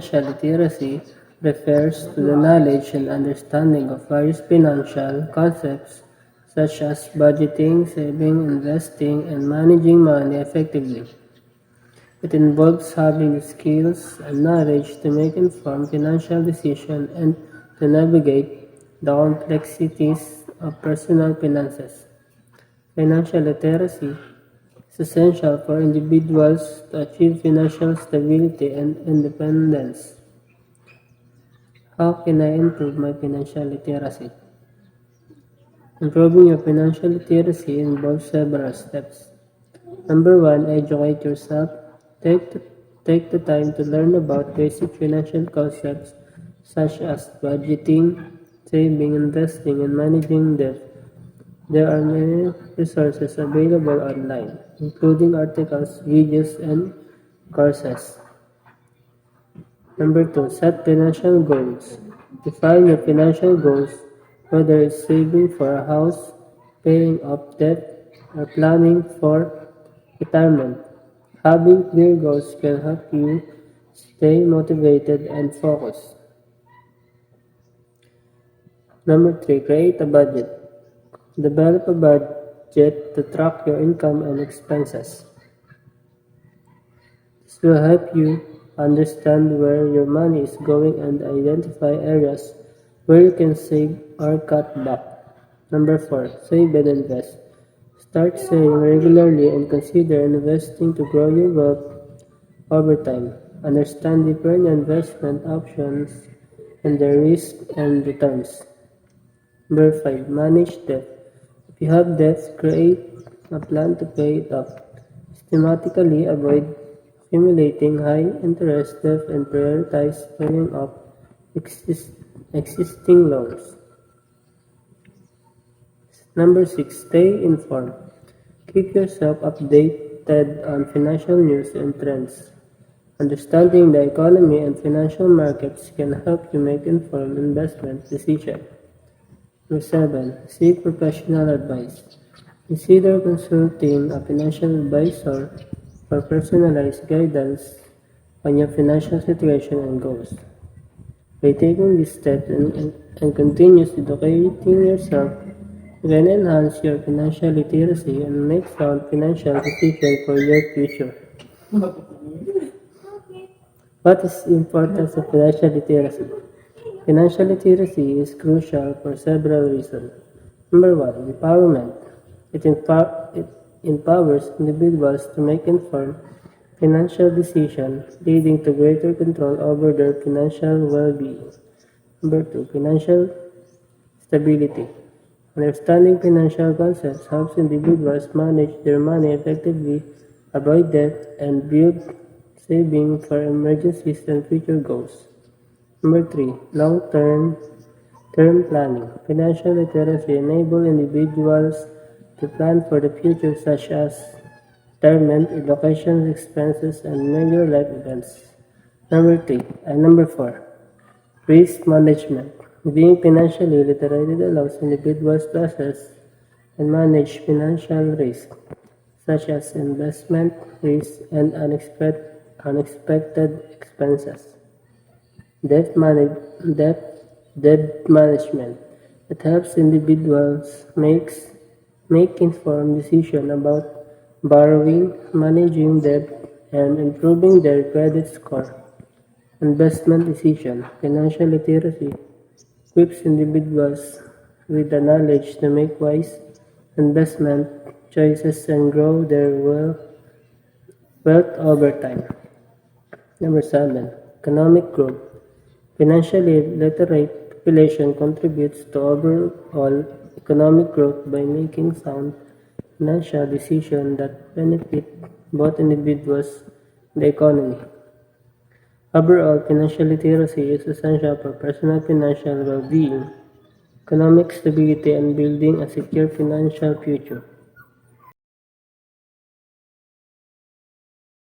Financial literacy refers to the knowledge and understanding of various financial concepts such as budgeting, saving, investing, and managing money effectively. It involves having the skills and knowledge to make informed financial decisions and to navigate the complexities of personal finances. Financial literacy is essential for individuals to achieve financial stability and independence. How can I improve my financial literacy? Improving your financial literacy involves several steps. Number one, educate yourself. Take the, take the time to learn about basic financial concepts such as budgeting, saving, investing, and managing debt. There are many resources available online, including articles, videos, and courses. Number two, set financial goals. Define your financial goals, whether it's saving for a house, paying off debt, or planning for retirement. Having clear goals can help you stay motivated and focused. Number three, create a budget. Develop a budget to track your income and expenses. This will help you understand where your money is going and identify areas where you can save or cut back. Number four, save and invest. Start saving regularly and consider investing to grow your wealth over time. Understand different investment options and their risks and returns. Number five, manage debt. If you have debts, create a plan to pay it off. Systematically avoid accumulating high interest debt and prioritize paying off existing loans. Number six, stay informed. Keep yourself updated on financial news and trends. Understanding the economy and financial markets can help you make informed investment decisions. Number seven, seek professional advice. Consider consulting a financial advisor for personalized guidance on your financial situation and goals. By taking these steps and continuously educating yourself, you can enhance your financial literacy and make sound financial decisions for your future. What is the importance of financial literacy? Financial literacy is crucial for several reasons. Number one, empowerment. It empowers individuals to make informed financial decisions, leading to greater control over their financial well-being. Number two, financial stability. Understanding financial concepts helps individuals manage their money effectively, avoid debt, and build saving for emergencies and future goals. Number three, long-term planning. Financial literacy enables individuals to plan for the future, such as retirement, education expenses, and major life events. Number four, risk management. Being financially literate allows individuals to assess and manage financial risk, such as investment risk and unexpected expenses. Debt management. It helps individuals make informed decisions about borrowing, managing debt, and improving their credit score. Investment decision. Financial literacy equips individuals with the knowledge to make wise investment choices and grow their wealth over time. Number seven, economic growth. Financially literate population contributes to overall economic growth by making sound financial decisions that benefit both individuals and the economy. Overall, financial literacy is essential for personal financial well-being, economic stability, and building a secure financial future.